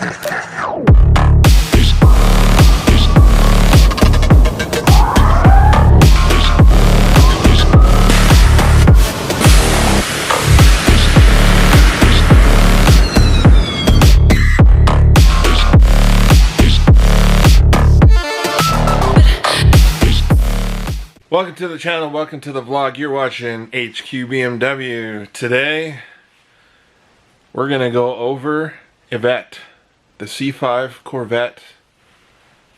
Welcome to the channel, welcome to the vlog. You're watching HQ BMW. Today, we're gonna go over Yvette, the C5 Corvette,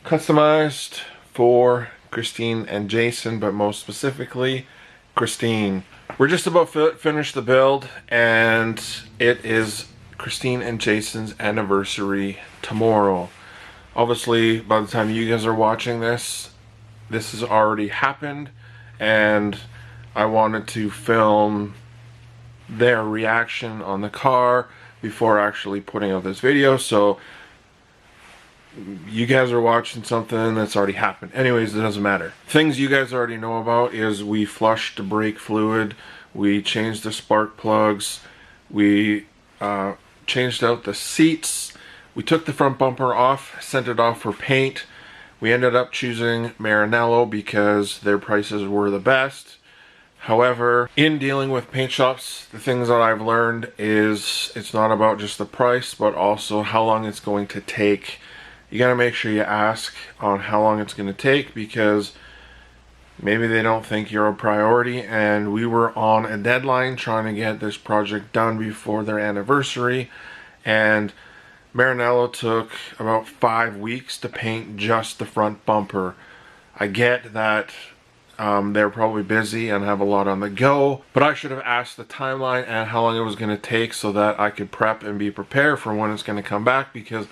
customized for Christine and Jason, but most specifically, Christine. We're just about finished the build, and it is Christine and Jason's anniversary tomorrow. Obviously, by the time you guys are watching this has already happened, and I wanted to film their reaction on the car before actually putting out this video, so you guys are watching something that's already happened. Anyways, it doesn't matter. Things you guys already know about is we flushed the brake fluid, we changed the spark plugs, we changed out the seats, we took the front bumper off, sent it off for paint. We ended up choosing Maranello because their prices were the best. However, in dealing with paint shops, the things that I've learned is it's not about just the price, but also how long it's going to take. You gotta make sure you ask on how long it's gonna take, because maybe they don't think you're a priority, and we were on a deadline trying to get this project done before their anniversary, and Maranello took about 5 weeks to paint just the front bumper. I get that they're probably busy and have a lot on the go, but I should have asked the timeline and how long it was going to take so that I could prep and be prepared for when it's going to come back, because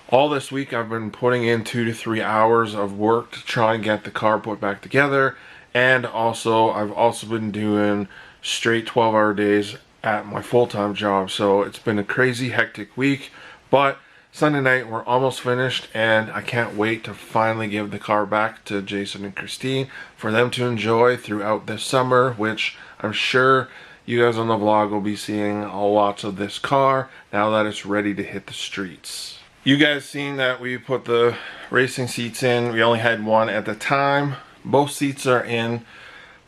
all this week I've been putting in 2 to 3 hours of work to try and get the car put back together, and also I've also been doing straight 12-hour days at my full-time job, so it's been a crazy hectic week. But Sunday night we're almost finished, and I can't wait to finally give the car back to Jason and Christine for them to enjoy throughout this summer, which I'm sure you guys on the vlog will be seeing lots of this car now that it's ready to hit the streets. You guys seen that we put the racing seats in. We only had one at the time. Both seats are in,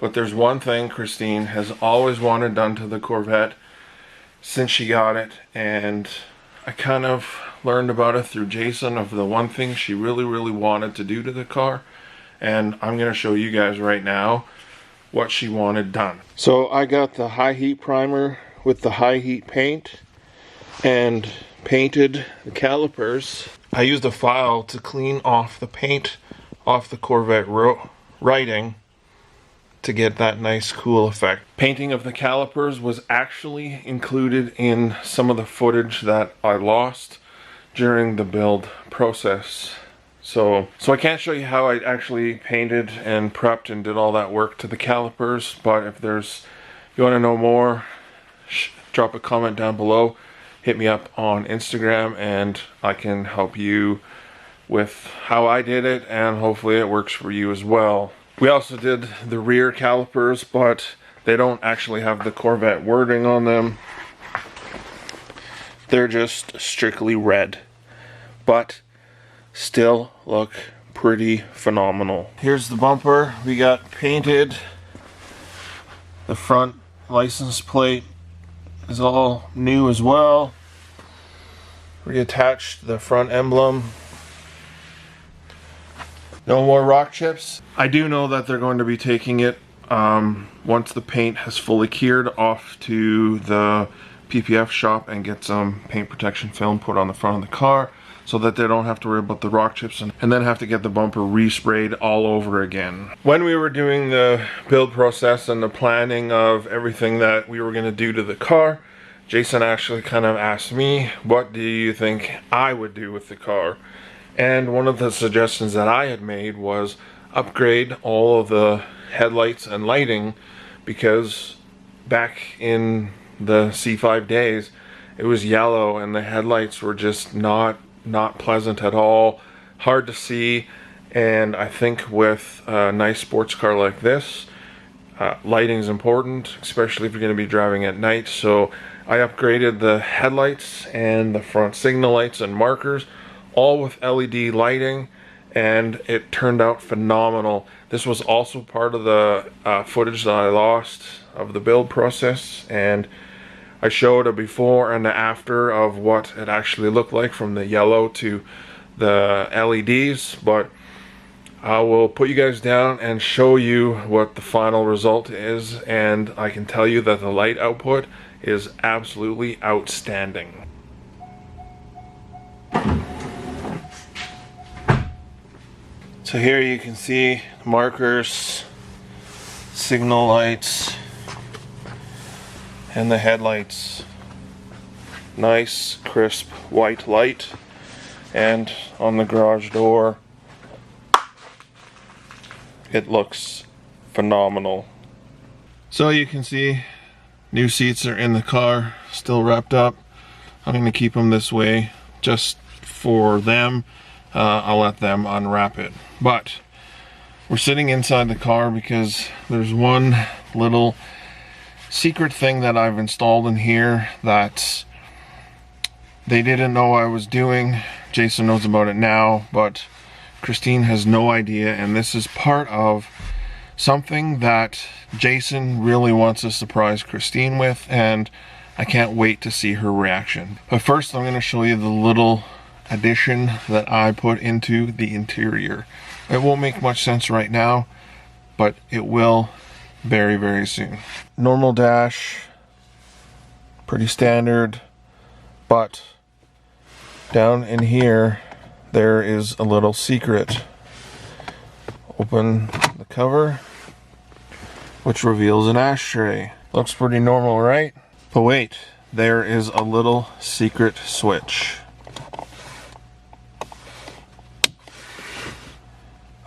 but there's one thing Christine has always wanted done to the Corvette since she got it, and I kind of learned about it through Jason of the one thing she really wanted to do to the car, and I'm going to show you guys right now what she wanted done. So I got the high heat primer with the high heat paint and painted the calipers. I used a file to clean off the paint off the Corvette writing to get that nice cool effect. Painting of the calipers was actually included in some of the footage that I lost during the build process. So I can't show you how I actually painted and prepped and did all that work to the calipers, but if you want to know more, drop a comment down below, hit me up on Instagram, and I can help you with how I did it, and hopefully it works for you as well. We also did the rear calipers, but they don't actually have the Corvette wording on them. They're just strictly red, but still look pretty phenomenal. Here's the bumper. We got painted. The front license plate is all new as well. Reattached the front emblem. No more rock chips. I do know that they're going to be taking it once the paint has fully cured off to the PPF shop and get some paint protection film put on the front of the car so that they don't have to worry about the rock chips and then have to get the bumper resprayed all over again. When we were doing the build process and the planning of everything that we were going to do to the car, Jason actually kind of asked me, what do you think I would do with the car? And one of the suggestions that I had made was upgrade all of the headlights and lighting, because back in the C5 days it was yellow and the headlights were just not pleasant at all, hard to see. And I think with a nice sports car like this, lighting is important, especially if you're going to be driving at night. So I upgraded the headlights and the front signal lights and markers, all with LED lighting, and it turned out phenomenal. This was also part of the footage that I lost of the build process, and I showed a before and a after of what it actually looked like from the yellow to the LEDs, but I will put you guys down and show you what the final result is, and I can tell you that the light output is absolutely outstanding. So here you can see markers, signal lights, and the headlights. Nice crisp white light, and on the garage door it looks phenomenal. So you can see new seats are in the car, still wrapped up. I'm going to keep them this way just for them. I'll let them unwrap it. But we're sitting inside the car because there's one little secret thing that I've installed in here that they didn't know I was doing. Jason knows about it now, but Christine has no idea, and this is part of something that Jason really wants to surprise Christine with, and I can't wait to see her reaction. But first I'm going to show you the little addition that I put into the interior. It won't make much sense right now, but it will very, very soon. Normal dash, pretty standard, but down in here there is a little secret. Open the cover, which reveals an ashtray. Looks pretty normal, right? But wait, there is a little secret switch.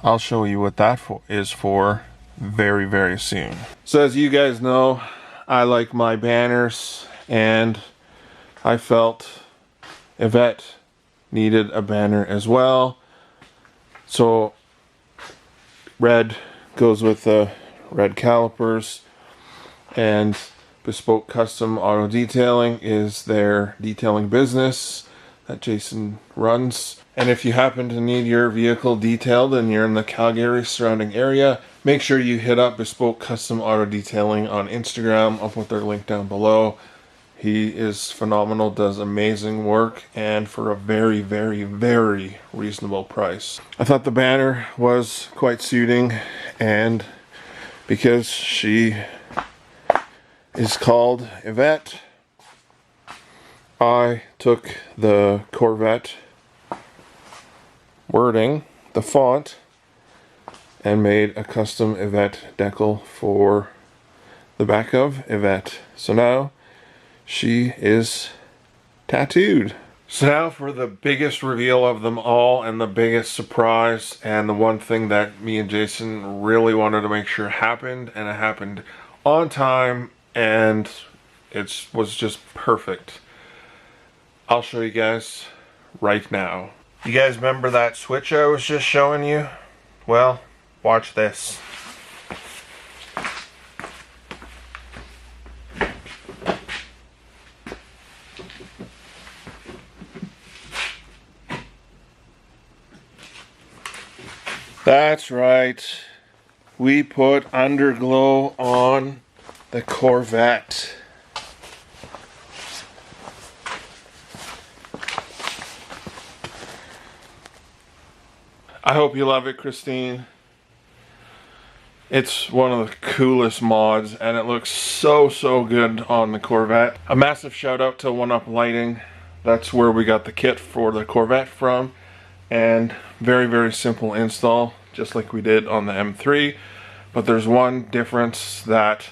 I'll show you what that is for very, very soon. So as you guys know, I like my banners, and I felt Yvette needed a banner as well. So red goes with the red calipers, and Bespoke Custom Auto Detailing is their detailing business that Jason runs. And if you happen to need your vehicle detailed and you're in the Calgary surrounding area, make sure you hit up Bespoke Custom Auto Detailing on Instagram. I'll put their link down below. He is phenomenal, does amazing work, and for a very, very, very reasonable price. I thought the banner was quite suiting, and because she is called Yvette, I took the Corvette wording, the font, and made a custom Yvette decal for the back of Yvette. So now she is tattooed. So now for the biggest reveal of them all, and the biggest surprise, and the one thing that me and Jason really wanted to make sure happened, and it happened on time, and it was just perfect. I'll show you guys right now. You guys remember that switch I was just showing you? Well, watch this. That's right. We put Underglow on the Corvette. I hope you love it, Christine. It's one of the coolest mods, and it looks so, so good on the Corvette. A massive shout out to One Up Lighting. That's where we got the kit for the Corvette from. And very, very simple install, just like we did on the M3. But there's one difference that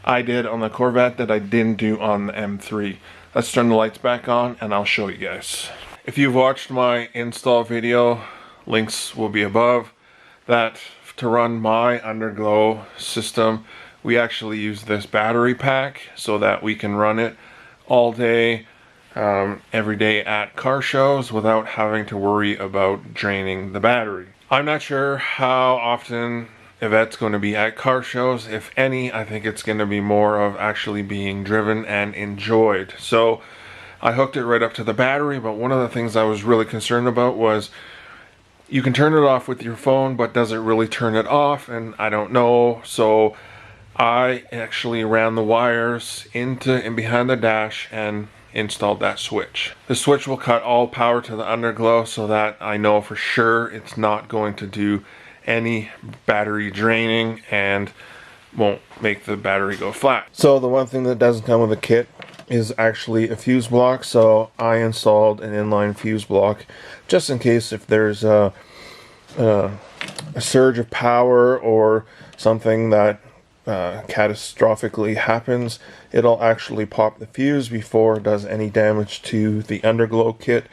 I did on the Corvette that I didn't do on the M3. Let's turn the lights back on and I'll show you guys. If you've watched my install video, links will be above. That to run my Underglow system, we actually use this battery pack so that we can run it all day, every day at car shows without having to worry about draining the battery. I'm not sure how often Yvette's going to be at car shows. If any, I think it's going to be more of actually being driven and enjoyed. So I hooked it right up to the battery, but one of the things I was really concerned about was you can turn it off with your phone, but does it really turn it off? And I don't know. So I actually ran the wires into and behind the dash and installed that switch. The switch will cut all power to the underglow so that I know for sure it's not going to do any battery draining and won't make the battery go flat. So the one thing that doesn't come with the kit is actually a fuse block, so I installed an inline fuse block just in case if there's a surge of power or something that catastrophically happens, it'll actually pop the fuse before it does any damage to the underglow kit.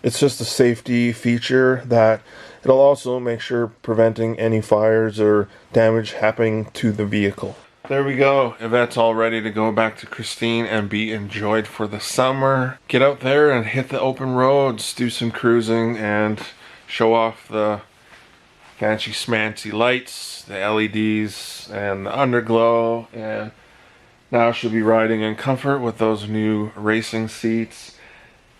It's just a safety feature that it'll also make sure preventing any fires or damage happening to the vehicle. There we go. Yvette's all ready to go back to Christine and be enjoyed for the summer. Get out there and hit the open roads, do some cruising, and show off the fancy smancy lights, the LEDs, and the underglow. And now she'll be riding in comfort with those new racing seats.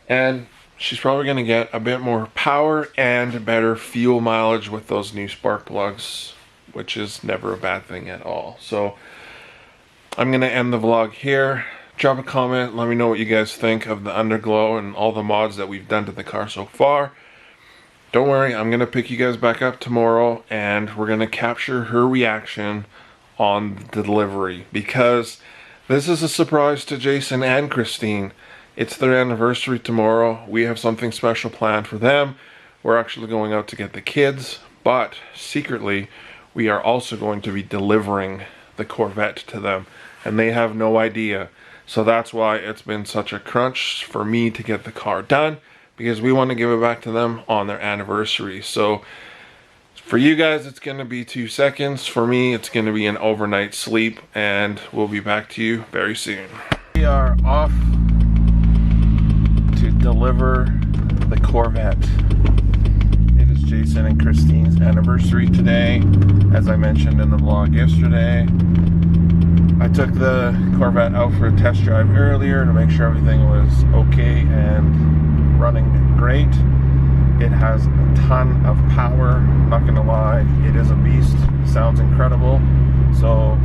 And she's probably going to get a bit more power and better fuel mileage with those new spark plugs, which is never a bad thing at all. So I'm going to end the vlog here. Drop a comment, let me know what you guys think of the underglow and all the mods that we've done to the car so far. Don't worry, I'm going to pick you guys back up tomorrow and we're going to capture her reaction on the delivery, because this is a surprise to Jason and Christine. It's their anniversary tomorrow. We have something special planned for them. We're actually going out to get the kids, but secretly we are also going to be delivering the Corvette to them, and they have no idea. So that's why it's been such a crunch for me to get the car done, because we want to give it back to them on their anniversary. So for you guys it's going to be 2 seconds. For me it's going to be an overnight sleep, and we'll be back to you very soon. We are off to deliver the Corvette. It is Jason and Christine's anniversary today. As I mentioned in the vlog yesterday, I took the Corvette out for a test drive earlier to make sure everything was okay and running great. It has a ton of power, I'm not gonna lie, it is a beast, sounds incredible. So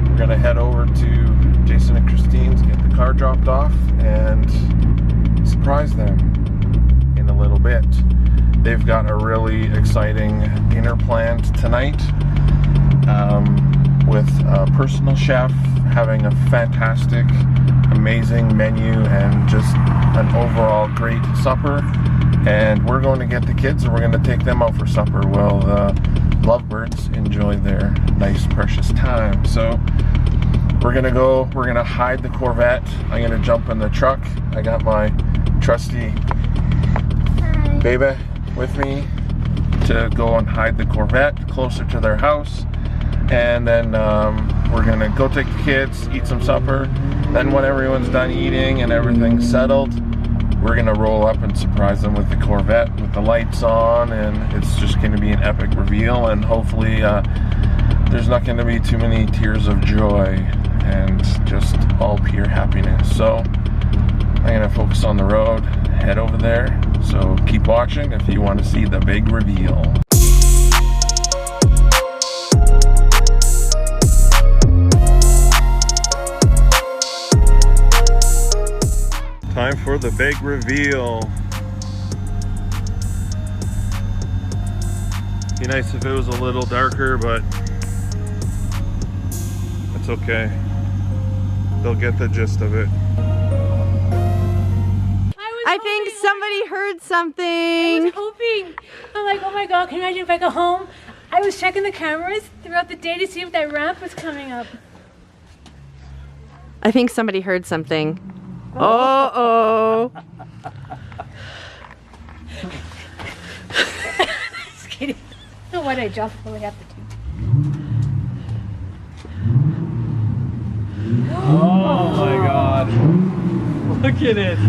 we're gonna head over to Jason and Christine's, get the car dropped off, and surprise them in a little bit. They've got a really exciting dinner planned tonight with a personal chef, having a fantastic, amazing menu and just an overall great supper. And we're going to get the kids and we're going to take them out for supper while the lovebirds enjoy their nice precious time. So we're gonna hide the Corvette. I'm gonna jump in the truck. I got my trusty baby with me to go and hide the Corvette closer to their house, and then we're gonna go take the kids, eat some supper. Then when everyone's done eating and everything's settled, we're gonna roll up and surprise them with the Corvette with the lights on, and it's just gonna be an epic reveal, and hopefully there's not gonna be too many tears of joy and just all pure happiness. So I'm gonna focus on the road, head over there, so keep watching if you want to see the big reveal. Time for the big reveal. Be nice if it was a little darker, but it's okay. They'll get the gist of it. I think somebody heard something. I was hoping. I'm like, oh my God, can you imagine if I go home? I was checking the cameras throughout the day to see if that ramp was coming up. I think somebody heard something. Uh-oh. Just kidding. I don't know what I dropped really have to do. Oh my God. Look at it.